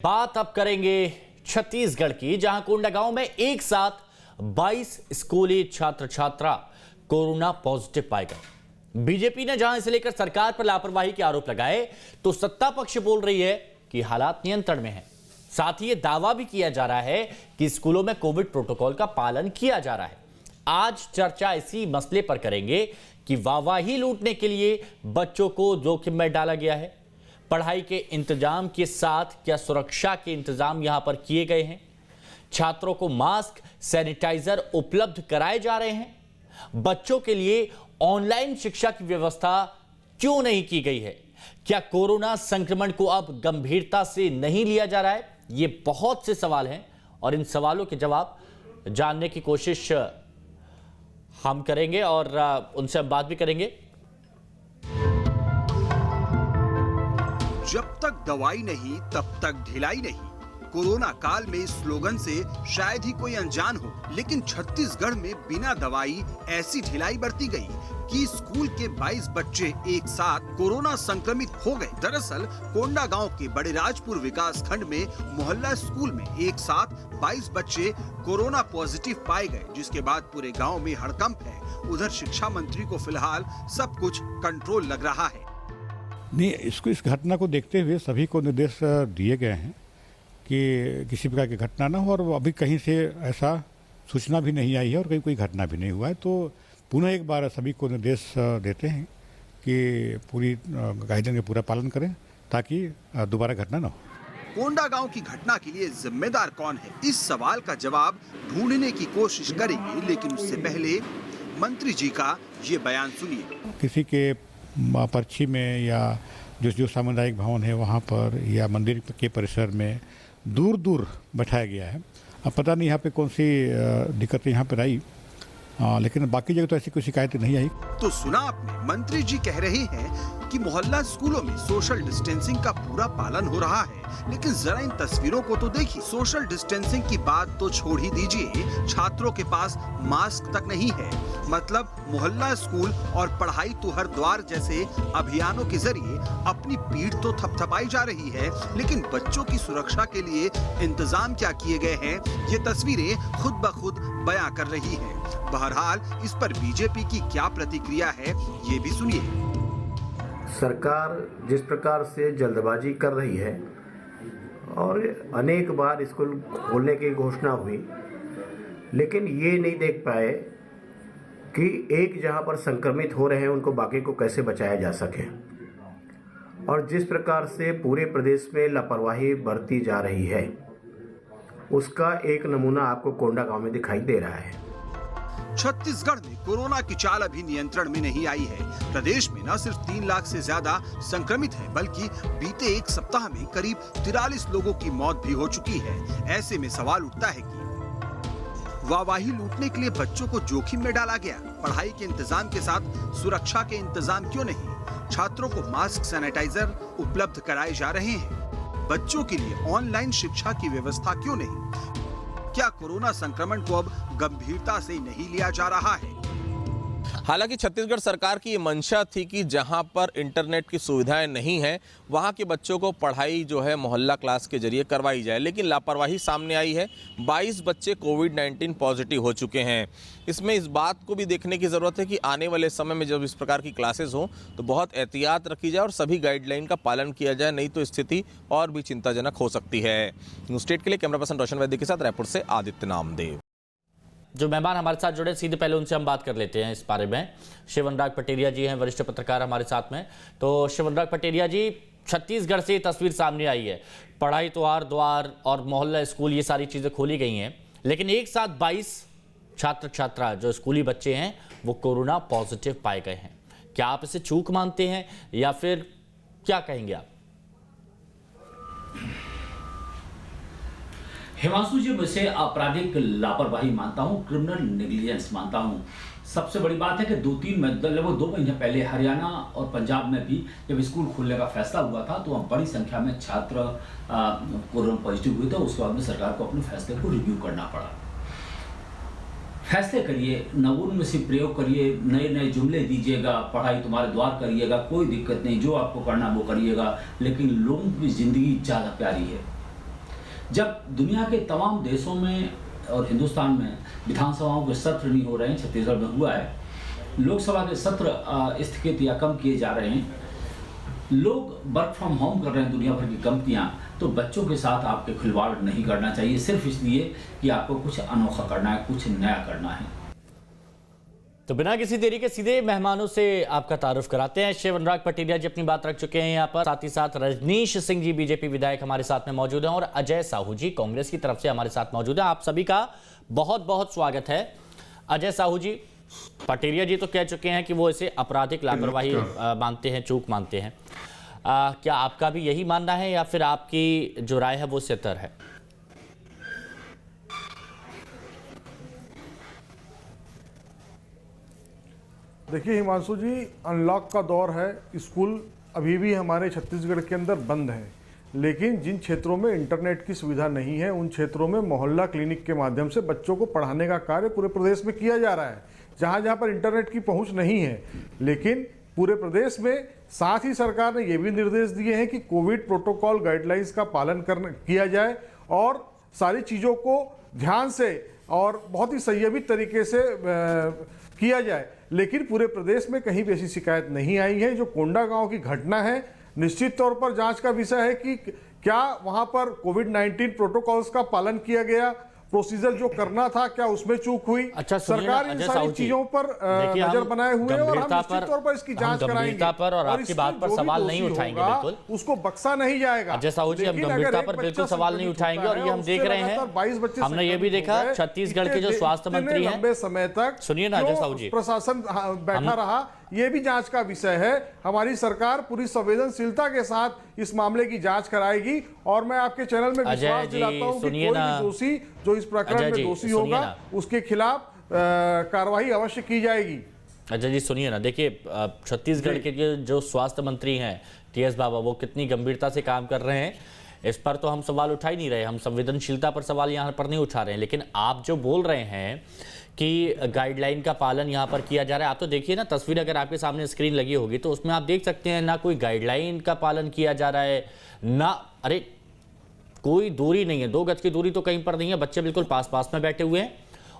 बात अब करेंगे छत्तीसगढ़ की, जहां कोंडागांव में एक साथ 22 स्कूली छात्र छात्रा कोरोना पॉजिटिव पाए गए। बीजेपी ने जहां इसे लेकर सरकार पर लापरवाही के आरोप लगाए, तो सत्ता पक्ष बोल रही है कि हालात नियंत्रण में हैं। साथ ही यह दावा भी किया जा रहा है कि स्कूलों में कोविड प्रोटोकॉल का पालन किया जा रहा है। आज चर्चा इसी मसले पर करेंगे कि वाहवाही लूटने के लिए बच्चों को जोखिम में डाला गया है। पढ़ाई के इंतजाम के साथ क्या सुरक्षा के इंतजाम यहां पर किए गए हैं? छात्रों को मास्क, सैनिटाइजर उपलब्ध कराए जा रहे हैं? बच्चों के लिए ऑनलाइन शिक्षा की व्यवस्था क्यों नहीं की गई है? क्या कोरोना संक्रमण को अब गंभीरता से नहीं लिया जा रहा है? ये बहुत से सवाल हैं और इन सवालों के जवाब जानने की कोशिश हम करेंगे और उनसे हम बात भी करेंगे। जब तक दवाई नहीं तब तक ढिलाई नहीं। कोरोना काल में इस स्लोगन से शायद ही कोई अनजान हो, लेकिन छत्तीसगढ़ में बिना दवाई ऐसी ढिलाई बरती गई कि स्कूल के 22 बच्चे एक साथ कोरोना संक्रमित हो गए। दरअसल कोंडागांव के बड़े राजपुर विकास खंड में मोहल्ला स्कूल में एक साथ 22 बच्चे कोरोना पॉजिटिव पाए गए, जिसके बाद पूरे गांव में हड़कंप है। उधर शिक्षा मंत्री को फिलहाल सब कुछ कंट्रोल लग रहा है। नहीं, इस घटना को देखते हुए सभी को निर्देश दिए गए हैं कि किसी प्रकार की घटना ना हो, और अभी कहीं से ऐसा सूचना भी नहीं आई है और कहीं कोई घटना भी नहीं हुआ है। तो पुनः एक बार सभी को निर्देश देते हैं कि पूरी गाइडलाइन का पूरा पालन करें ताकि दोबारा घटना ना हो। कोंडागांव की घटना के लिए जिम्मेदार कौन है, इस सवाल का जवाब ढूंढने की कोशिश करेंगे, लेकिन उससे पहले मंत्री जी का ये बयान सुनिए। किसी के पर्ची में या जो सामुदायिक भवन है वहाँ पर या मंदिर के परिसर में दूर दूर बैठाया गया है। अब पता नहीं यहाँ पे कौन सी दिक्कत यहाँ पर आई, लेकिन बाकी जगह तो ऐसी कोई शिकायत नहीं आई। तो सुना आपने, मंत्री जी कह रहे हैं कि मोहल्ला स्कूलों में सोशल डिस्टेंसिंग का पूरा पालन हो रहा है, लेकिन जरा इन तस्वीरों को तो देखिए। सोशल डिस्टेंसिंग की बात तो छोड़ ही दीजिए, छात्रों के पास मास्क तक नहीं है। मतलब मोहल्ला स्कूल और पढ़ाई तो हर द्वार जैसे अभियानों के जरिए अपनी पीठ तो थपथपाई जा रही है, लेकिन बच्चों की सुरक्षा के लिए इंतजाम क्या किए गए हैं, ये तस्वीरें खुद ब खुद बयां कर रही हैं। बहरहाल इस पर बीजेपी की क्या प्रतिक्रिया है, ये भी सुनिए। सरकार जिस प्रकार से जल्दबाजी कर रही है और अनेक बार स्कूल खोलने की घोषणा हुई, लेकिन ये नहीं देख पाए कि एक जहां पर संक्रमित हो रहे हैं उनको बाकी को कैसे बचाया जा सके। और जिस प्रकार से पूरे प्रदेश में लापरवाही बरती जा रही है, उसका एक नमूना आपको कोंडागांव में दिखाई दे रहा है। छत्तीसगढ़ में कोरोना की चाल अभी नियंत्रण में नहीं आई है। प्रदेश में न सिर्फ 3 लाख से ज्यादा संक्रमित है, बल्कि बीते एक सप्ताह में करीब 43 लोगों की मौत भी हो चुकी है। ऐसे में सवाल उठता है कि वाहवाही लूटने के लिए बच्चों को जोखिम में डाला गया। पढ़ाई के इंतजाम के साथ सुरक्षा के इंतजाम क्यों नहीं? छात्रों को मास्क, सैनिटाइजर उपलब्ध कराए जा रहे हैं। बच्चों के लिए ऑनलाइन शिक्षा की व्यवस्था क्यों नहीं? क्या कोरोना संक्रमण को अब गंभीरता से नहीं लिया जा रहा है? हालांकि छत्तीसगढ़ सरकार की ये मंशा थी कि जहां पर इंटरनेट की सुविधाएं नहीं हैं, वहां के बच्चों को पढ़ाई जो है मोहल्ला क्लास के जरिए करवाई जाए, लेकिन लापरवाही सामने आई है। 22 बच्चे कोविड-19 पॉजिटिव हो चुके हैं। इसमें इस बात को भी देखने की ज़रूरत है कि आने वाले समय में जब इस प्रकार की क्लासेस हों तो बहुत एहतियात रखी जाए और सभी गाइडलाइन का पालन किया जाए, नहीं तो स्थिति और भी चिंताजनक हो सकती है। न्यूज़ स्टेट के लिए कैमरा पर्सन रोशन वैद्य के साथ रायपुर से आदित्य नामदेव। जो मेहमान हमारे साथ जुड़े, सीधे पहले उनसे हम बात कर लेते हैं इस बारे में। शिवनराग पटेरिया जी हैं, वरिष्ठ पत्रकार हमारे साथ में। तो शिवनराग पटेरिया जी, छत्तीसगढ़ से तस्वीर सामने आई है, पढ़ाई तो हर द्वार और मोहल्ला स्कूल ये सारी चीज़ें खोली गई हैं, लेकिन एक साथ 22 छात्र छात्रा जो स्कूली बच्चे हैं वो कोरोना पॉजिटिव पाए गए हैं। क्या आप इसे चूक मानते हैं या फिर क्या कहेंगे आप? हिमांशु जी, मैं इसे आपराधिक लापरवाही मानता हूं, क्रिमिनल नेग्लिजेंस मानता हूं। सबसे बड़ी बात है कि 2 महीने पहले हरियाणा और पंजाब में भी जब स्कूल खोलने का फैसला हुआ था तो वहाँ बड़ी संख्या में छात्र कोरोना पॉजिटिव हुए थे। उसके बाद में सरकार को अपने फैसले को रिव्यू करना पड़ा। फैसले करिए, नवोन्मेष से प्रयोग करिए, नए नए जुमले दीजिएगा, पढ़ाई तुम्हारे द्वार करिएगा, कोई दिक्कत नहीं, जो आपको करना वो करिएगा, लेकिन लोगों की जिंदगी ज़्यादा प्यारी है। जब दुनिया के तमाम देशों में और हिंदुस्तान में विधानसभाओं के सत्र नहीं हो रहे हैं, छत्तीसगढ़ में हुआ है, लोकसभा के सत्र स्थगित या कम किए जा रहे हैं, लोग वर्क फ्रॉम होम कर रहे हैं दुनिया भर की कंपनियां, तो बच्चों के साथ आपके खिलवाड़ नहीं करना चाहिए सिर्फ इसलिए कि आपको कुछ अनोखा करना है, कुछ नया करना है। तो बिना किसी देरी के सीधे मेहमानों से आपका तारुफ कराते हैं। शिव अनुराग पटेरिया जी अपनी बात रख चुके हैं यहाँ पर, साथ ही साथ रजनीश सिंह जी बीजेपी विधायक हमारे साथ में मौजूद हैं और अजय साहू जी कांग्रेस की तरफ से हमारे साथ मौजूद हैं। आप सभी का बहुत बहुत स्वागत है। अजय साहू जी, पटेरिया जी तो कह चुके हैं कि वो इसे आपराधिक लापरवाही मानते हैं, चूक मानते हैं। क्या आपका भी यही मानना है या फिर आपकी जो राय है वो सतर है? देखिए हिमांशु जी, अनलॉक का दौर है, स्कूल अभी भी हमारे छत्तीसगढ़ के अंदर बंद है, लेकिन जिन क्षेत्रों में इंटरनेट की सुविधा नहीं है उन क्षेत्रों में मोहल्ला क्लिनिक के माध्यम से बच्चों को पढ़ाने का कार्य पूरे प्रदेश में किया जा रहा है, जहां जहां पर इंटरनेट की पहुंच नहीं है। लेकिन पूरे प्रदेश में साथ ही सरकार ने ये भी निर्देश दिए हैं कि कोविड प्रोटोकॉल गाइडलाइंस का पालन किया जाए और सारी चीज़ों को ध्यान से और बहुत ही संयमित तरीके से किया जाए। लेकिन पूरे प्रदेश में कहीं भी ऐसी शिकायत नहीं आई है। जो कोंडागांव की घटना है, निश्चित तौर पर जांच का विषय है कि क्या वहां पर कोविड-19 प्रोटोकॉल्स का पालन किया गया, प्रोसीजर जो करना था क्या उसमें चूक हुई। अच्छा, सरकार इन सारी चीजों पर नजर बनाए हुए है और हम निश्चित तौर पर इसकी जांच कराएंगे पर और आपकी बात पर सवाल नहीं उठाएंगे, बिल्कुल उसको बख्शा नहीं जाएगा। अजय साहू जी, हम गंभीरता पर बिल्कुल सवाल नहीं उठाएंगे और ये हम देख रहे हैं, हमने ये भी देखा छत्तीसगढ़ के जो स्वास्थ्य मंत्री हैं, लंबे समय तक सुनिए ना अजय साहू जी, प्रशासन बैठा रहा, ये भी जांच का विषय है। हमारी सरकार पूरी संवेदनशीलता के साथ इस मामले की जांच कराएगी और मैं आपके चैनल में विश्वास दिलाता हूं कि कोई भी दोषी जो इस प्रकरण में दोषी होगा उसके खिलाफ कार्रवाई अवश्य की जाएगी। अजय जी सुनिए ना, देखिए छत्तीसगढ़ के जो स्वास्थ्य मंत्री हैं टीएस बाबा, वो कितनी गंभीरता से काम कर रहे हैं, इस पर तो हम सवाल उठा ही नहीं रहे, हम संवेदनशीलता पर सवाल यहाँ पर नहीं उठा रहे हैं। लेकिन आप जो बोल रहे हैं कि गाइडलाइन का पालन यहाँ पर किया जा रहा है, आप तो देखिए ना तस्वीर, अगर आपके सामने स्क्रीन लगी होगी तो उसमें आप देख सकते हैं ना कोई गाइडलाइन का पालन किया जा रहा है ना, अरे कोई दूरी नहीं है, 2 गज की दूरी तो कहीं पर नहीं है, बच्चे बिल्कुल पास पास में बैठे हुए हैं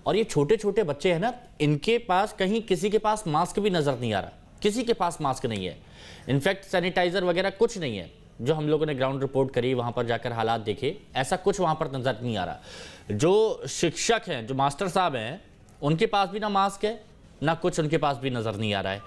और ये छोटे छोटे बच्चे हैं ना, इनके पास कहीं किसी के पास मास्क भी नजर नहीं आ रहा, किसी के पास मास्क नहीं है, इनफैक्ट सैनिटाइजर वगैरह कुछ नहीं है। जो हम लोगों ने ग्राउंड रिपोर्ट करी, वहां पर जाकर हालात देखे, ऐसा कुछ वहां पर नजर नहीं आ रहा। जो शिक्षक हैं, जो मास्टर साहब हैं, उनके पास भी ना मास्क है ना कुछ उनके पास भी नजर नहीं आ रहा है।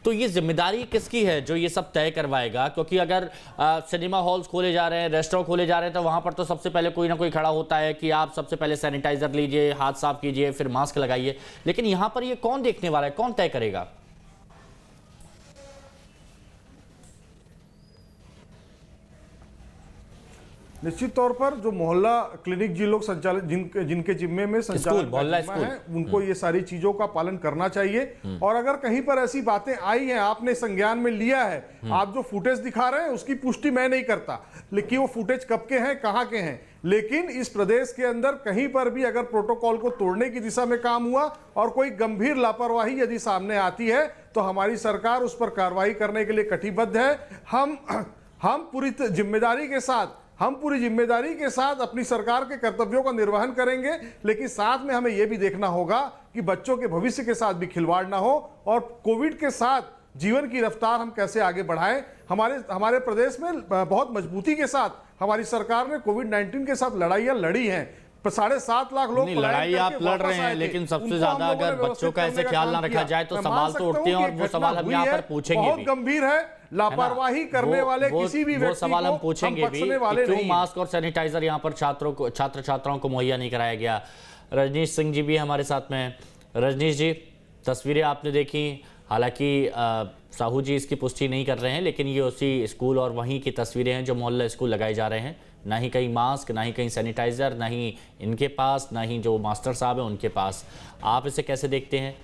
तो ये जिम्मेदारी किसकी है जो ये सब तय करवाएगा? क्योंकि अगर सिनेमा हॉल्स खोले जा रहे हैं, रेस्टोरेंट खोले जा रहे हैं, तो वहां पर तो सबसे पहले कोई ना कोई खड़ा होता है कि आप सबसे पहले सैनिटाइजर लीजिए, हाथ साफ कीजिए, फिर मास्क लगाइए। लेकिन यहां पर ये कौन देखने वाला है, कौन तय करेगा? निश्चित तौर पर जो मोहल्ला क्लिनिक जिन लोग संचालित जिनके जिम्मे में संचालन है, उनको ये सारी चीजों का पालन करना चाहिए। और अगर कहीं पर ऐसी बातें आई हैं, आपने संज्ञान में लिया है, आप जो फुटेज दिखा रहे हैं उसकी पुष्टि मैं नहीं करता, लेकिन वो फुटेज कब के हैं, कहां के हैं, लेकिन इस प्रदेश के अंदर कहीं पर भी अगर प्रोटोकॉल को तोड़ने की दिशा में काम हुआ और कोई गंभीर लापरवाही यदि सामने आती है तो हमारी सरकार उस पर कार्रवाई करने के लिए कटिबद्ध है। हम पूरी जिम्मेदारी के साथ अपनी सरकार के कर्तव्यों का निर्वहन करेंगे, लेकिन साथ में हमें यह भी देखना होगा कि बच्चों के भविष्य के साथ भी खिलवाड़ ना हो और कोविड के साथ जीवन की रफ्तार हम कैसे आगे बढ़ाएं। हमारे प्रदेश में बहुत मजबूती के साथ हमारी सरकार ने कोविड-19 के साथ लड़ाइयां लड़ी हैं। 7.5 लाख लोग लड़ाई आप लड़ रहे हैं, लेकिन सबसे ज्यादा अगर बच्चों का ऐसे ख्याल ना रखा जाए तो सवाल तो उठते हैं और वो सवाल हम यहाँ पर पूछेंगे बहुत गंभीर है। लापरवाही करने वाले किसी भी व्यक्ति सवाल हम पूछेंगे भी कि क्यों मास्क और सैनिटाइजर यहाँ पर छात्र छात्राओं को मुहैया नहीं कराया गया। रजनीश सिंह जी भी हमारे साथ में। रजनीश जी, तस्वीरें आपने देखी, हालांकि साहू जी इसकी पुष्टि नहीं कर रहे हैं, लेकिन ये उसी स्कूल और वहीं की तस्वीरें हैं जो मोहल्ला स्कूल लगाए जा रहे हैं। ना ही कहीं मास्क, ना ही कहीं सैनिटाइजर, ना ही इनके पास, ना ही जो मास्टर साहब हैं उनके पास। आप इसे कैसे देखते हैं?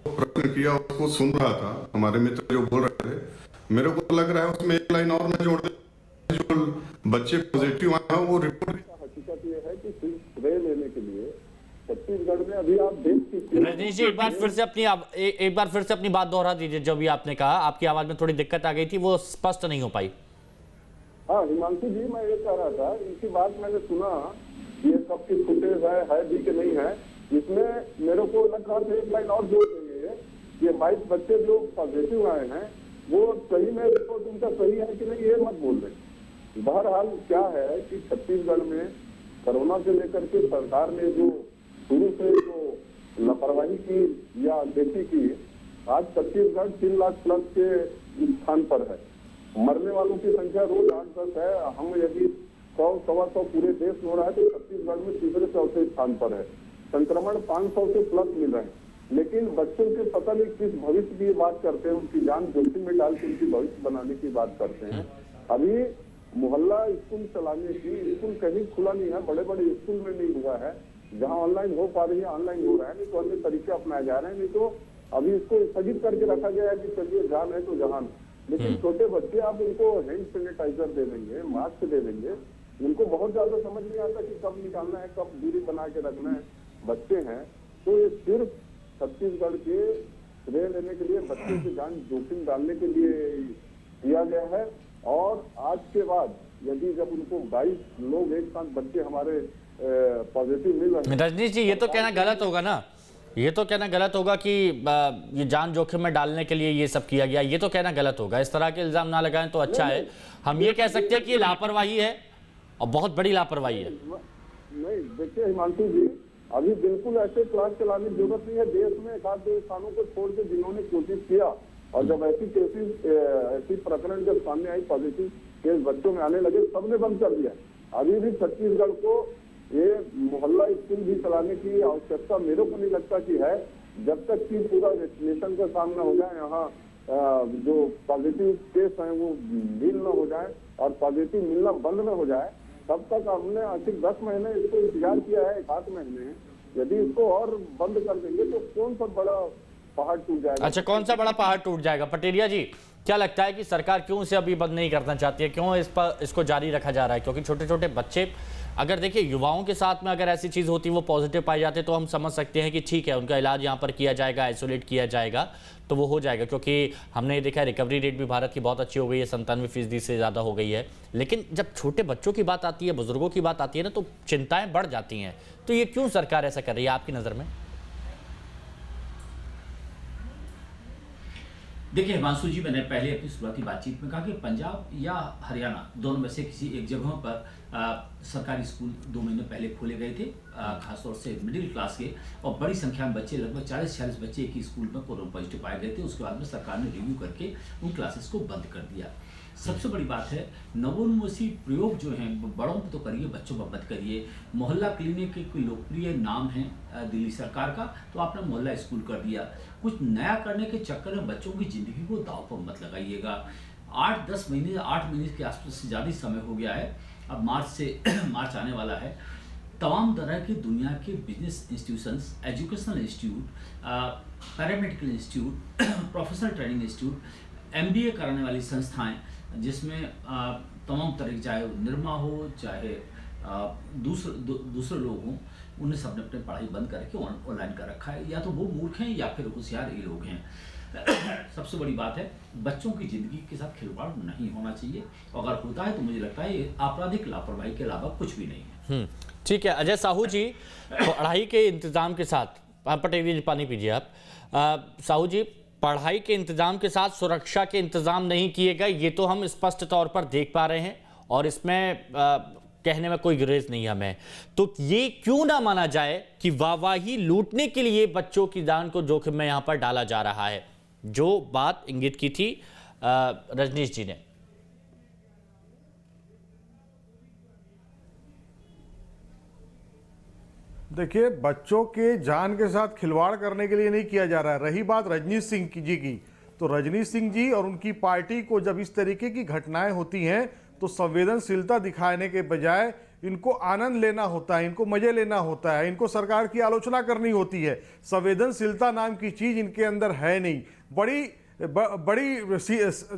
प्रश्न किया, उसको सुन रहा था, हमारे मित्र जो बोल रहे थे, मेरे को लग रहा है उसमें एक लाइन और मैं जोड़ दे, जो बच्चे पॉजिटिव आए हैं वो रिपोर्ट। हकीकत ये है कि स्प्रे लेने के लिए छत्तीसगढ़ में अभी आप देख सकते हैं। रजनीश जी, एक बार फिर से अपनी बात दोहरा दीजिए। जो भी आपने कहा, आपकी आवाज में थोड़ी दिक्कत आ गई थी, वो स्पष्ट नहीं हो पाई। हाँ हिमांशु जी, मैं ये कह रहा था, इनकी बात मैंने सुना, ये कब की फुटेज है भी कि नहीं है। इसमें मेरे को लग रहा था एक लाइन और जोड़ देंगे, ये 22 बच्चे जो पॉजिटिव आए हैं वो सही में रिपोर्ट उनका सही है कि नहीं, ये मत बोल रहे। बहरहाल क्या है कि छत्तीसगढ़ में कोरोना से लेकर के सरकार ने जो शुरू से जो लापरवाही की या देखी की, आज छत्तीसगढ़ 3 लाख प्लस के स्थान पर है। मरने वालों की संख्या रोज 8-10 है। हम यदि 100-125 पूरे देश में हो रहा है तो छत्तीसगढ़ में तीसरे चौथे स्थान पर है। संक्रमण 500 से प्लस मिल रहे हैं, लेकिन बच्चों के पता नहीं किस भविष्य की बात करते हैं, उनकी जान जोखिम में डाल के उनकी भविष्य बनाने की बात करते हैं। अभी मोहल्ला स्कूल चलाने की, स्कूल कहीं खुला नहीं है, बड़े बड़े स्कूल में नहीं हुआ है। जहाँ ऑनलाइन हो पा रही है ऑनलाइन हो रहा है, नहीं तो अन्य तरीके अपनाए जा रहे हैं। नहीं तो अभी इसको स्थगित करके रखा गया है कि चलिए जान है तो जहान। लेकिन छोटे बच्चे आप उनको हैंड सैनिटाइजर दे देंगे, मास्क दे देंगे, उनको बहुत ज्यादा समझ नहीं आता कि कब निकालना है, कब दूरी बना के रखना है। बच्चे हैं तो ये सिर्फ छत्तीसगढ़ के श्रेय लेने के लिए, बच्चों की जान जोखिम डालने के लिए किया गया है। और आज के बाद यदि जब उनको 22 लोग एक साथ बच्चे हमारे पॉजिटिव मिल रहे हैं। रजनीश जी, ये तो कहना गलत होगा ना, ये तो कहना गलत होगा कि ये जान जोखिम में डालने के लिए ये सब किया गया, ये तो कहना गलत होगा। इस तरह के इल्जाम ना लगाएं तो अच्छा है। हम ये कह सकते हैं कि ये लापरवाही है और बहुत बड़ी लापरवाही है। नहीं देखिए हिमांशु जी, अभी बिल्कुल ऐसे क्लास चलाने की जरूरत नहीं है। देश में एक आध दो स्थानों को छोड़ के जिन्होंने कोशिश किया, और जब ऐसी प्रकरण जब सामने आई, पॉजिटिव केस बच्चों में आने लगे, सबने बंद कर दिया। अभी भी छत्तीसगढ़ को ये मोहल्ला स्कूल भी चलाने की आवश्यकता मेरे को नहीं लगता कि है, जब तक कि पूरा वैक्सीनेशन का सामना हो जाए, यहाँ जो पॉजिटिव केस हैं वो डील न हो जाए और पॉजिटिव मिलना बंद न हो जाए, तब तक हमने आखिर 10 महीने इसको इंतजार किया है, 1 महीने। यदि इसको और बंद कर देंगे तो कौन सा बड़ा पहाड़ टूट जाएगा। अच्छा, कौन सा बड़ा पहाड़ टूट जाएगा? पटेरिया जी, क्या लगता है कि सरकार क्यों इसे अभी बंद नहीं करना चाहती है, क्यों इसको जारी रखा जा रहा है? क्योंकि छोटे छोटे बच्चे, अगर देखिए युवाओं के साथ में अगर ऐसी चीज़ होती, वो पॉजिटिव पाए जाते, तो हम समझ सकते हैं कि ठीक है, उनका इलाज यहाँ पर किया जाएगा, आइसोलेट किया जाएगा, तो वो हो जाएगा। क्योंकि हमने देखा है रिकवरी रेट भी भारत की बहुत अच्छी हो गई है, 97% से ज़्यादा हो गई है। लेकिन जब छोटे बच्चों की बात आती है, बुजुर्गों की बात आती है ना, तो चिंताएं बढ़ जाती हैं। तो ये क्यों सरकार ऐसा कर रही है आपकी नज़र में? देखिए हिमांशु जी, मैंने पहले अपनी शुरुआती बातचीत में कहा कि पंजाब या हरियाणा दोनों में से किसी एक जगहों पर सरकारी स्कूल 2 महीने पहले खोले गए थे, खासतौर से मिडिल क्लास के, और बड़ी संख्या में बच्चे, लगभग 40-46 बच्चे एक ही स्कूल में कोरोना पॉजिटिव पाए गए थे। उसके बाद में सरकार ने रिव्यू करके उन क्लासेस को बंद कर दिया। सबसे बड़ी बात है, नवोन्मेषी प्रयोग जो हैं बड़ों पर तो करिए, बच्चों पर मत करिए। मोहल्ला क्लिनिक एक लोकप्रिय नाम है दिल्ली सरकार का, तो आपने मोहल्ला स्कूल कर दिया। कुछ नया करने के चक्कर में बच्चों की जिंदगी को दांव पर मत लगाइएगा। 8 महीने के आसपास से ज़्यादा समय हो गया है। अब मार्च आने वाला है। तमाम तरह की दुनिया के business institutions, educational institute, paramedical institute, professional training institute, MBA कराने वाली संस्थाएं, जिसमें तमाम तरह की, चाहे निरमा हो, चाहे दूसरे लोग हों, उन्हें सबने अपने पढ़ाई बंद करके ऑनलाइन कर रखा है। या तो वो मूर्ख हैं या फिर होशियार ये लोग हैं। सबसे बड़ी बात है, बच्चों की ज़िंदगी के साथ खिलवाड़ नहीं होना चाहिए। अगर होता है तो मुझे लगता है ये आपराधिक लापरवाही के अलावा कुछ भी नहीं है। ठीक है अजय साहू जी, पढ़ाई के इंतजाम के साथ, पटेल जी पानी पीजिए आप। साहू जी, पढ़ाई के इंतजाम के साथ सुरक्षा के इंतजाम नहीं किए गए, ये तो हम स्पष्ट तौर पर देख पा रहे हैं, और इसमें कहने में कोई गुरेज नहीं हमें। तो ये क्यों ना माना जाए कि वाहवाही लूटने के लिए बच्चों की जान को जोखिम में यहां पर डाला जा रहा है, जो बात इंगित की थी रजनीश जी ने। देखिए, बच्चों के जान के साथ खिलवाड़ करने के लिए नहीं किया जा रहा है। रही बात रजनीश सिंह जी की, तो रजनीश सिंह जी और उनकी पार्टी को जब इस तरीके की घटनाएं होती हैं तो संवेदनशीलता दिखाने के बजाय इनको आनंद लेना होता है, इनको मजे लेना होता है, इनको सरकार की आलोचना करनी होती है। संवेदनशीलता नाम की चीज इनके अंदर है नहीं। बड़ी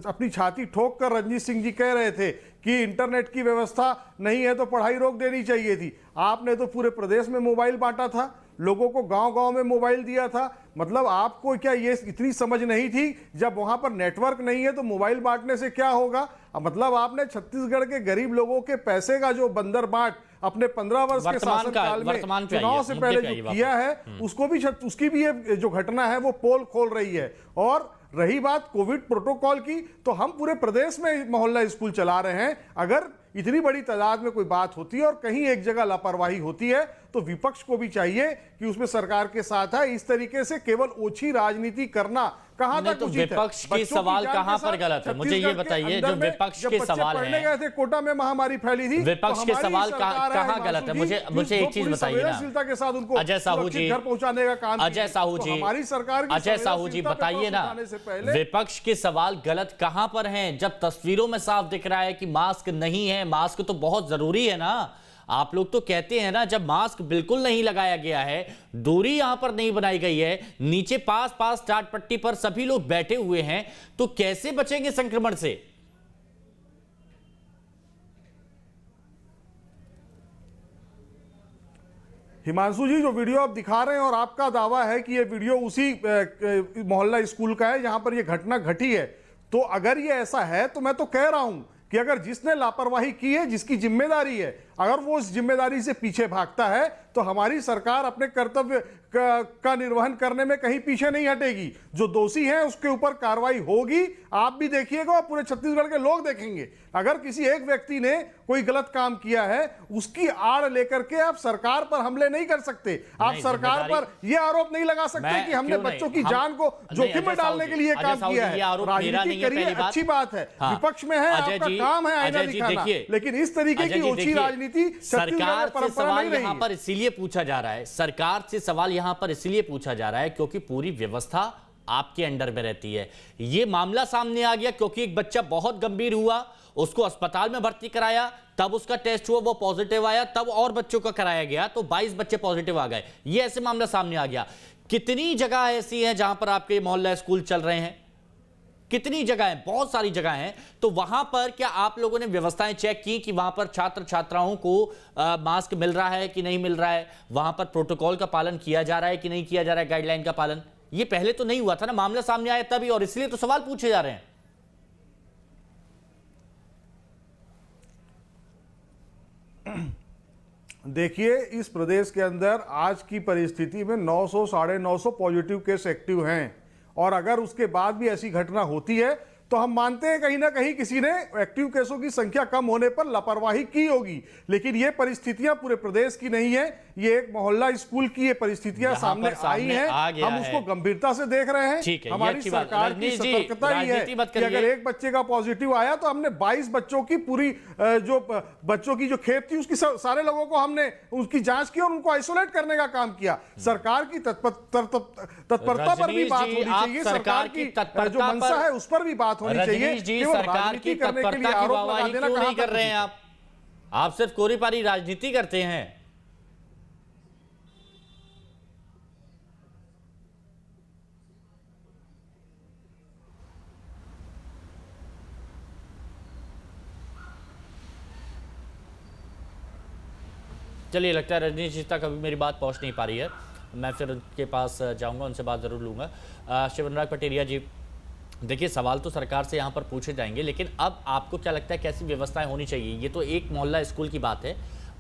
अपनी छाती ठोक कर रजनीश सिंह जी कह रहे थे कि इंटरनेट की व्यवस्था नहीं है तो पढ़ाई रोक देनी चाहिए थी। आपने तो पूरे प्रदेश में मोबाइल बांटा था, लोगों को गांव-गांव में मोबाइल दिया था। मतलब आपको क्या ये इतनी समझ नहीं थी, जब वहां पर नेटवर्क नहीं है तो मोबाइल बांटने से क्या होगा? मतलब आपने छत्तीसगढ़ के गरीब लोगों के पैसे का जो बंदर बांट अपने 15 वर्ष के शासनकाल में चुनाव से पहले जो किया है, उसकी भी ये जो घटना है वो पोल खोल रही है। और रही बात कोविड प्रोटोकॉल की, तो हम पूरे प्रदेश में मोहल्ला स्कूल चला रहे हैं। अगर इतनी बड़ी तादाद में कोई बात होती है और कहीं एक जगह लापरवाही होती है तो विपक्ष को भी चाहिए कि उसमें सरकार के साथ है। इस तरीके से केवल ओछी राजनीति करना कहां तक तो उचित है? विपक्ष के सवाल कहां पर गलत है, मुझे ये बताइए। जो विपक्ष के सवाल हैं, गए थे कोटा में महामारी फैली थी, विपक्ष के सवाल कहां गलत है? मुझे एक चीज बताइए ना के साथ उनको अजय साहू जी, घर पहुंचाने का काम अजय साहू जी, हमारी सरकार अजय साहू जी बताइए ना, विपक्ष के सवाल गलत कहां पर हैं? जब तस्वीरों में साफ दिख रहा है कि मास्क नहीं है, मास्क तो बहुत जरूरी है ना। आप लोग तो कहते हैं ना, जब मास्क बिल्कुल नहीं लगाया गया है, दूरी यहां पर नहीं बनाई गई है, नीचे पास टाट पट्टी पर सभी लोग बैठे हुए हैं, तो कैसे बचेंगे संक्रमण से? हिमांशु जी, जो वीडियो आप दिखा रहे हैं और आपका दावा है कि ये वीडियो उसी मोहल्ला स्कूल का है जहां पर ये घटना घटी है, तो अगर ये ऐसा है तो मैं तो कह रहा हूं कि अगर जिसने लापरवाही की है, जिसकी जिम्मेदारी है, अगर वो उस जिम्मेदारी से पीछे भागता है तो हमारी सरकार अपने कर्तव्य का निर्वहन करने में कहीं पीछे नहीं हटेगी। जो दोषी है उसके ऊपर कार्रवाई होगी। आप भी देखिएगा और पूरे छत्तीसगढ़ के लोग देखेंगे। अगर किसी एक व्यक्ति ने कोई गलत काम किया है, उसकी आड़ लेकर के आप सरकार पर हमले नहीं कर सकते। आप सरकार पर यह आरोप नहीं लगा सकते कि हमने बच्चों की जान को जोखिम में डालने के लिए काम किया है। राजनीति करिए, अच्छी बात है, विपक्ष में है, आपका काम है आईना दिखाना, लेकिन इस तरीके की ओछी राजनीति सरकार से सवाल यहां पर इसलिए पूछा जा रहा है, सरकार से सवाल यहां पर इसलिए पूछा जा रहा है क्योंकि पूरी व्यवस्था आपके अंडर में रहती है। यह मामला सामने आ गया क्योंकि एक बच्चा बहुत गंभीर हुआ, उसको अस्पताल में भर्ती कराया, तब उसका टेस्ट हुआ, वो पॉजिटिव आया, तब और बच्चों का कराया गया तो 22 बच्चे पॉजिटिव आ गए। ये ऐसे मामला सामने आ गया। कितनी जगह ऐसी है जहां पर आपके मोहल्ला स्कूल चल रहे हैं? कितनी जगह है? बहुत सारी जगह हैं। तो वहां पर क्या आप लोगों ने व्यवस्थाएं चेक की कि वहां पर छात्र छात्राओं को मास्क मिल रहा है कि नहीं मिल रहा है? वहां पर प्रोटोकॉल का पालन किया जा रहा है कि नहीं किया जा रहा है, गाइडलाइन का पालन? ये पहले तो नहीं हुआ था ना, मामला सामने आया तभी, और इसलिए तो सवाल पूछे जा रहे हैं। देखिए, इस प्रदेश के अंदर आज की परिस्थिति में 900 साढ़े 900 पॉजिटिव केस एक्टिव हैं, और अगर उसके बाद भी ऐसी घटना होती है तो हम मानते हैं कहीं ना कहीं किसी ने एक्टिव केसों की संख्या कम होने पर लापरवाही की होगी। लेकिन ये परिस्थितियां पूरे प्रदेश की नहीं है, ये एक मोहल्ला स्कूल की ये परिस्थितियां सामने आई हैं, हम उसको गंभीरता से देख रहे हैं। हमारी सरकार की सतर्कता ही है कि अगर एक बच्चे का पॉजिटिव आया तो हमने 22 बच्चों की पूरी जो बच्चों की जो खेप थी उसकी सारे लोगों को हमने उसकी जांच की और उनको आइसोलेट करने का काम किया। सरकार की तत्परता पर भी बात होनी चाहिए, सरकार की जो मंशा है उस पर भी बात होनी चाहिए। जी, सरकार की तत्परता की वाहवाही क्यों नहीं कर रहे हैं आप सिर्फ कोरी पारी राजनीति करते हैं। चलिए, लगता है रजनीश जी तक अभी मेरी बात पहुंच नहीं पा रही है, मैं फिर उनके पास जाऊंगा, उनसे बात जरूर लूंगा। शिव अनुराग पटेरिया जी, देखिए सवाल तो सरकार से यहाँ पर पूछे जाएंगे, लेकिन अब आपको क्या लगता है कैसी व्यवस्थाएं होनी चाहिए? ये तो एक मोहल्ला स्कूल की बात है,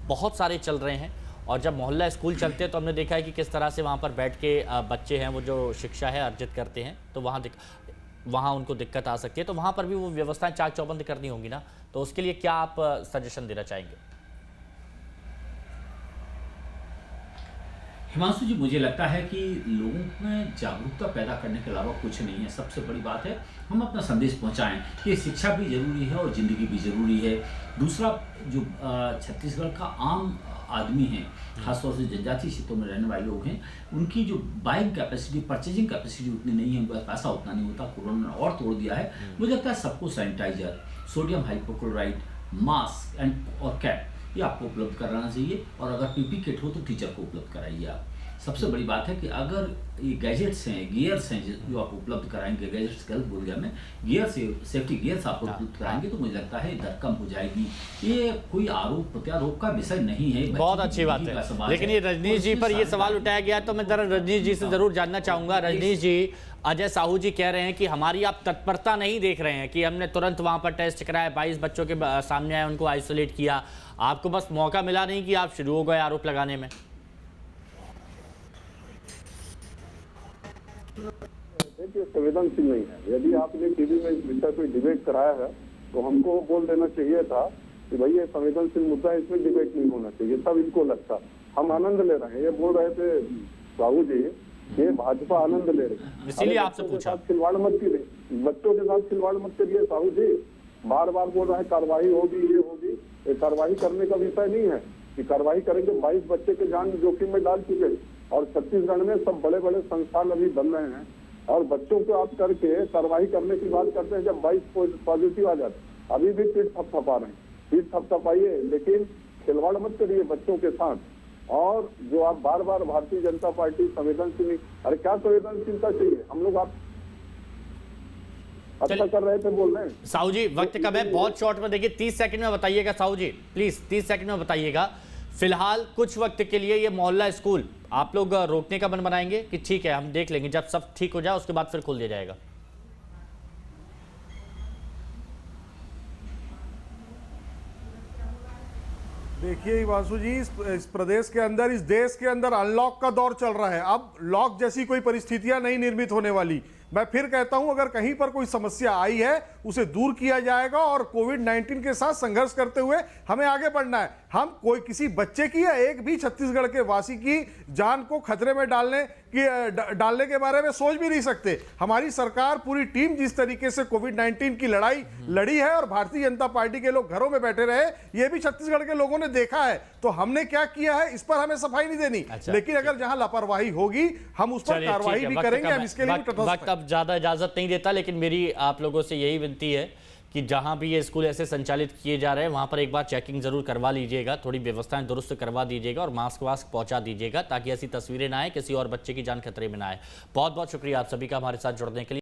बहुत सारे चल रहे हैं, और जब मोहल्ला स्कूल चलते हैं तो हमने देखा है कि किस तरह से वहाँ पर बैठ के बच्चे हैं वो जो शिक्षा है अर्जित करते हैं, तो वहाँ उनको दिक्कत आ सकती है, तो वहाँ पर भी वो व्यवस्थाएं चाक चौबंद करनी होंगी ना। तो उसके लिए क्या आप सजेशन देना चाहेंगे? हिमांशु जी, मुझे लगता है कि लोगों में जागरूकता पैदा करने के अलावा कुछ नहीं है। सबसे बड़ी बात है हम अपना संदेश पहुंचाएं कि शिक्षा भी जरूरी है और ज़िंदगी भी जरूरी है। दूसरा, जो छत्तीसगढ़ का आम आदमी है, खासतौर से जनजातीय क्षेत्रों में रहने वाले लोग हैं, उनकी जो बाइंग कैपेसिटी, परचेजिंग कैपेसिटी उतनी नहीं है, उनका पैसा उतना नहीं होता। कोरोना ने और तोड़ दिया है। मुझे लगता है सबको सैनिटाइजर, सोडियम हाइपोक्लोराइड, मास्क और कैप ये आपको उपलब्ध कराना चाहिए, और अगर पीपी किट हो तो टीचर को उपलब्ध कराइए आप। सबसे बड़ी बात है कि अगर ये गैजेट्स हैं, गियर्स हैं जो आप उपलब्ध कराएंगे, गैजेट्स गलत बोल गया मैं, गियर से सेफ्टी गियर्स आप उपलब्ध कराएंगे तो मुझे लगता है दर कम हो जाएगी। ये कोई आरोप प्रत्यारोप का विषय नहीं है। बहुत अच्छी बात है, लेकिन ये रजनीश जी पर ये सवाल उठाया गया तो मैं जरा रजनीश जी से जरूर जानना चाहूंगा। रजनीश जी, अजय साहू जी कह रहे हैं कि हमारी आप तत्परता नहीं देख रहे हैं कि हमने तुरंत वहां पर टेस्ट कराया, 22 बच्चों के सामने आए, उनको आइसोलेट किया, आपको बस मौका मिला नहीं कि आप शुरू हो गए आरोप लगाने में। देखिए, संवेदनशील नहीं है। यदि आपने टीवी में इस विषय पर डिबेट कराया है तो हमको बोल देना चाहिए था कि भाई ये संवेदनशील मुद्दा है, इसमें डिबेट नहीं होना चाहिए, तब इनको लगता। हम आनंद ले रहे हैं, ये बोल रहे थे साहू जी, ये भाजपा आनंद ले रही है, इसीलिए आपसे पूछा। खिलवाड़ मत कीजिए, बच्चों के साथ खिलवाड़ मत करिए साहू जी। बार बार बोल रहे हैं कार्रवाई होगी, ये होगी। ये कार्रवाई करने का विषय नहीं है कि कार्रवाई करेंगे। 22 बच्चे के जान जोखिम में डाल चुके और छत्तीसगढ़ में सब बड़े बड़े संस्थान अभी बन रहे हैं और बच्चों को आप करके कार्रवाई करने की बात करते हैं। जब 22 पॉजिटिव आ जाते, अभी भी पीठ थपथपा रहे हैं, पीठ थपथपाइए, लेकिन खिलवाड़ मत करिए बच्चों के साथ। और जो आप बार बार भारतीय जनता पार्टी संवेदनशील, अरे क्या संवेदनशीलता चाहिए? हम लोग आप अच्छा कर रहे थे बोल रहे हैं। साहू जी, वक्त कम है, बहुत शॉर्ट में देखिए, 30 सेकंड में बताइएगा साहू जी, प्लीज 30 सेकंड में बताइएगा। फिलहाल कुछ वक्त के लिए ये मोहल्ला स्कूल आप लोग रोकने का मन बनाएंगे कि ठीक है हम देख लेंगे, जब सब ठीक हो जाए उसके बाद फिर खोल दिया जाएगा? देखिए हिमांशु जी, इस प्रदेश के अंदर, इस देश के अंदर अनलॉक का दौर चल रहा है। अब लॉक जैसी कोई परिस्थितियां नहीं निर्मित होने वाली। मैं फिर कहता हूं, अगर कहीं पर कोई समस्या आई है उसे दूर किया जाएगा और कोविड-19 के साथ संघर्ष करते हुए हमें आगे बढ़ना है। हम कोई किसी बच्चे की या एक भी छत्तीसगढ़ के वासी की जान को खतरे में डालने के बारे में सोच भी नहीं सकते। हमारी सरकार, पूरी टीम जिस तरीके से कोविड-19 की लड़ाई लड़ी है और भारतीय जनता पार्टी के लोग घरों में बैठे रहे, ये भी छत्तीसगढ़ के लोगों ने देखा है। तो हमने क्या किया है इस पर हमें सफाई नहीं देनी। लेकिन अगर जहां लापरवाही होगी हम उस पर कार्रवाई भी करेंगे। हम इसके लिए वक्त अब ज्यादा इजाजत नहीं देता, लेकिन मेरी आप लोगों से यही विनती है कि जहां भी ये स्कूल ऐसे संचालित किए जा रहे हैं वहां पर एक बार चेकिंग जरूर करवा लीजिएगा, थोड़ी व्यवस्थाएं दुरुस्त करवा दीजिएगा और मास्क वास्क पहुंचा दीजिएगा ताकि ऐसी तस्वीरें ना आए, किसी और बच्चे की जान खतरे में ना आए। बहुत बहुत शुक्रिया आप सभी का हमारे साथ जुड़ने के लिए।